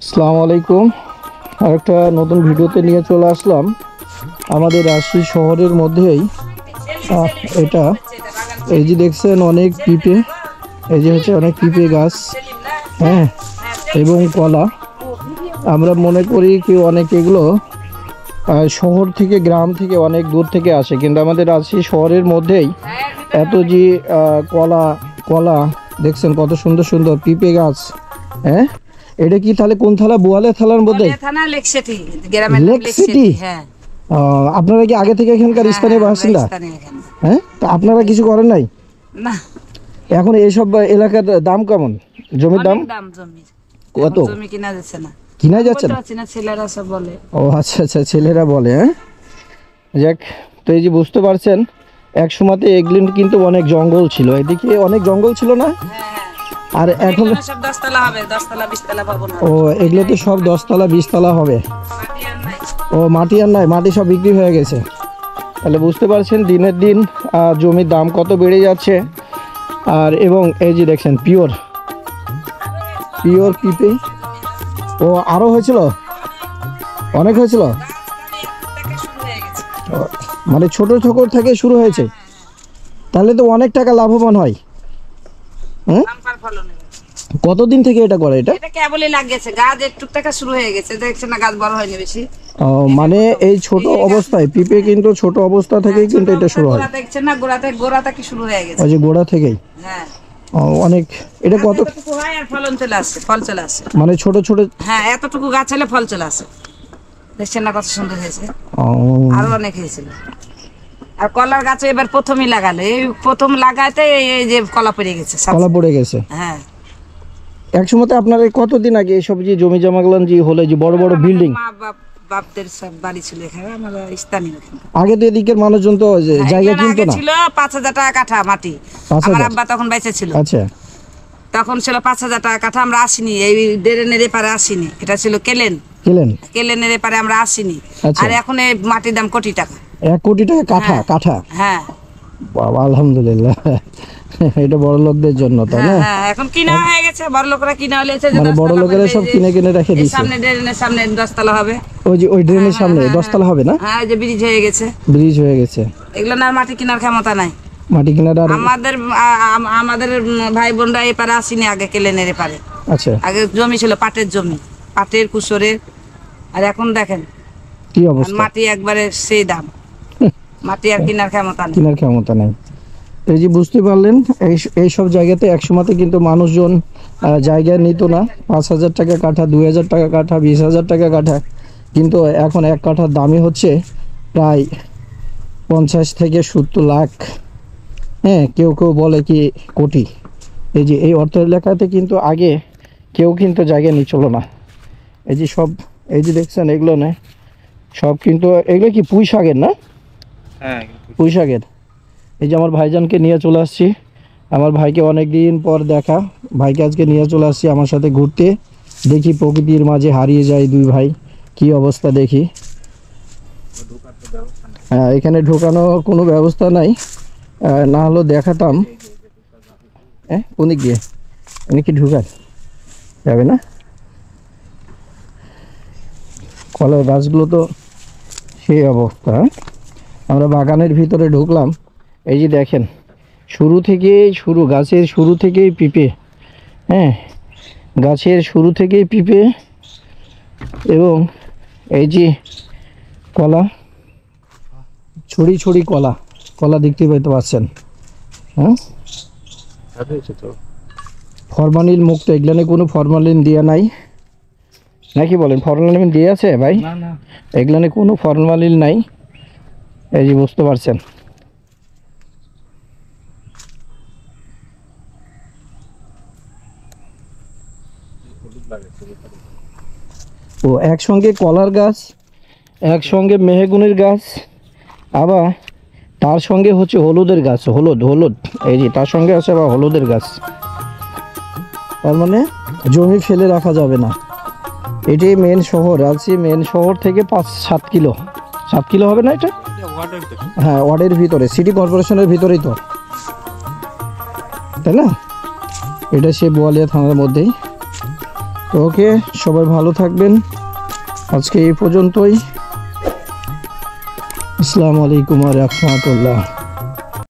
আসসালামু আলাইকুম। আরেকটা নতুন ভিডিওতে নিয়ে চলে আসলাম আমাদের রাজশাহী শহরের মধ্যেই। এটা এই যে দেখছেন অনেক পিঁপে, এই যে হচ্ছে অনেক পিঁপে গাছ, হ্যাঁ, এবং কলা। আমরা মনে করি কি অনেক এগুলো শহর থেকে, গ্রাম থেকে, অনেক দূর থেকে আসে, কিন্তু আমাদের রাজশাহী শহরের মধ্যেই এত যে কলা কলা দেখছেন, কত সুন্দর সুন্দর পিঁপে গাছ। হ্যাঁ, এটা কি তাহলে কোন থানা? বোয়ালে থানার মধ্যে? থানা লেক সিটি, গ্রামের লেক লেক সিটি। সিটি। হ্যাঁ, আপনারা কি আগে থেকে এখানকার স্থানীয় বাসিন্দা? হ্যাঁ, তা আপনারা কিছু করেন নাই? না, এখন এইসব এলাকার দাম কেমন? জমির দাম দাম জমির কত? জমি কিনা যাচ্ছে না, কিনা যাচ্ছে না? না, ছেলেরা সব বলে। ও আচ্ছা আচ্ছা, ছেলেরা বলে। হ্যাঁ, যাক। তো এই যে বুঝতে পারছেন, এক সময়তে এগুলো কিন্তু অনেক জঙ্গল ছিল, এদিকে অনেক জঙ্গল ছিল না? আর এখন সব 10 তলা হবে, 10 তলা 20 তলা ভবন হবে। ও, এগুলো তো সব 10 তলা 20 তলা হবে। মাটি আর নাই। ও, মাটি আর নাই, মাটি সব বিক্রি হয়ে গেছে। তাহলে বুঝতে পারছেন দিনের দিন জমির দাম কত বেড়ে যাচ্ছে। আর এবং এই যে দেখছেন পিওর পিওর পিপে। ও, আরও হয়েছিল, অনেক হয়েছিল। মানে ছোট ছোট থেকে শুরু হয়েছে, তাহলে তো অনেক টাকা লাভবান হয়। হ্যাঁ, বাম্পার ফলন হবে। কতদিন থেকে এটা করে? এটা কেবলই লাগিয়েছে, গাছ একটু টাকা শুরু হয়ে গেছে, দেখছেন না, গাছ বড় হয়নি বেশি। মানে এই ছোট অবস্থায় পিপে কিন্তু ছোট অবস্থা থেকেই কিন্তু এটা শুরু হয়। গোড়া দেখছেন না, গোড়া থেকে শুরু হয়ে গেছে। ওই যে গোড়া থেকেই। হ্যাঁ, অনেক। এটা কত? এতটুকু হয় আর ফলন চলে আসে, ফল চলে আসে। মানে ছোট ছোট। হ্যাঁ, এতটুকু গাছ হলে ফল চলে আসে। দেখছেন না কত সুন্দর হয়েছে, আরো অনেক হয়েছিল। আর কলার গাছে এবার প্রথমই লাগালে, এই প্রথম লাগাতে এই যে কলা পড়ে গেছে, কলা পড়ে গেছে। হ্যাঁ, এক সময় আপনার কতদিন আগে এসব যে জমি জমাগুলো যে হলে যে বড় বড় বিল্ডিং, মা বাপদের সব বাড়ি ছিল এখানে, আমরা স্থানীয়। আগে তো এদিকের মানুষজন তো জায়গা কিনতো না। ছিল 5,000 টাকা কাঠা মাটি। 5,000? আমার আব্বা তখন বেঁচে ছিল। আচ্ছা, তখন ছিল 5,000 টাকা কাঠা। আমরা আসিনি, এই ড্রেনের এপারে আসিনি। এটা ছিল কেলেনের এপারে আমরা আসিনি। আচ্ছা। আর এখন এই মাটির দাম কোটি টাকা। 1 কোটি টাকা কাঠা? কাঠা? হ্যাঁ, বাবা, আলহামদুলিল্লাহ। এটা বড় লোকদের জন্য, তাই না? হ্যাঁ, এখন কিনা হয়ে গেছে, বড় লোকরা কিনা হয়েছে। মানে বড় লোকেরা সব কিনে কিনে রেখে দিয়েছে। সামনে ড্রেনের সামনে 10 তলা হবে। ওই যে ওই ড্রেনের সামনে 10 তলা হবে না? হ্যাঁ, এই যে ব্রিজ হয়ে গেছে। ব্রিজ হয়ে গেছে। এগুলো না, মাটি কেনার ক্ষমতা নাই। মাটি কেনার আর আমাদের ভাই বোনরা এপারে আসিনি আগে, কেলেনের এপারে। আচ্ছা, আগে জমি ছিল পাটের জমি, পাটের কুসরের। আর এখন দেখেন কি অবস্থা, মাটি একবারে সেই দাম, মাটি আর কেনার ক্ষমতা নেই। কেনার ক্ষমতা নাই। এই যে বুঝতে পারলেন, এই সব জায়গাতে একসময়তে কিন্তু মানুষজন জায়গা নিত না। 5,000 টাকা কাঠা, 2,000 টাকা কাঠা, 20,000 টাকা কাঠা। কিন্তু এখন এক কাঠার দামই হচ্ছে প্রায় 50 থেকে 70 লাখ। হ্যাঁ, কেউ কেউ বলে কি কোটি। এই যে এই অর্থ এলাকাতে কিন্তু আগে কেউ কিন্তু জায়গা নিচ্ছিল না। এই যে সব, এই যে দেখছেন এগুলো না সব কিন্তু, এগুলো কি পুঁই শাকের না? হ্যাঁ, পুঁই শাকের। এই যে আমার ভাইজানকে নিয়ে চলে আসছি, আমার ভাইকে অনেক দিন পর দেখা, ভাইকে আজকে নিয়ে চলে আসছি আমার সাথে ঘুরতে। দেখি প্রকৃতির মাঝে হারিয়ে যায় দুই ভাই, কি অবস্থা দেখি। হ্যাঁ, এখানে ঢোকানো কোনো ব্যবস্থা নাই, না হলেও দেখাতাম। হ্যাঁ, কোন দিক দিয়ে এনে কি ঢুকার যাবে না? কলার গাছগুলো তো সেই অবস্থা। আমরা বাগানের ভিতরে ঢুকলাম, এই যে দেখেন গাছের শুরু থেকেই পিঁপে। হ্যাঁ, গাছের শুরু থেকেই পিঁপে। এবং এই যে কলা, ছড়ি ছড়ি কলা দেখতে পেতে পাচ্ছেন। হ্যাঁ, ফরমালিন মুক্ত, এগুলানে কোনো ফরমালিন দেওয়া নাই নাকি বলেন? ফরমালিন দিয়ে আছে ভাই? না, এগুলানে কোনো ফরমালিন নাই। এই যে বুঝতে পারছেন। ও, একসঙ্গে কলার গাছ, একসঙ্গে মেহগুনির গাছ, আবার তার সঙ্গে হচ্ছে হলুদের গাছ, হলুদ। এই যে তার সঙ্গে আছে আবার হলুদের গাছ। তার মানে জমি ফেলে রাখা যাবে না। এটাই মেন শহর, রাজশাহী মেন শহর থেকে 5-7 কিলো, 7 কিলো হবে না এটা? হ্যাঁ, ওয়ার্ডের ভিতরে, সিটি কর্পোরেশনের ভিতরেই তো, তাই না? এটা সে বোয়ালিয়া থানার মধ্যেই। তো ওকে, সবাই ভালো থাকবেন, আজকে এই পর্যন্তই। আসসালামু আলাইকুম ওয়া রাহমাতুল্লাহ।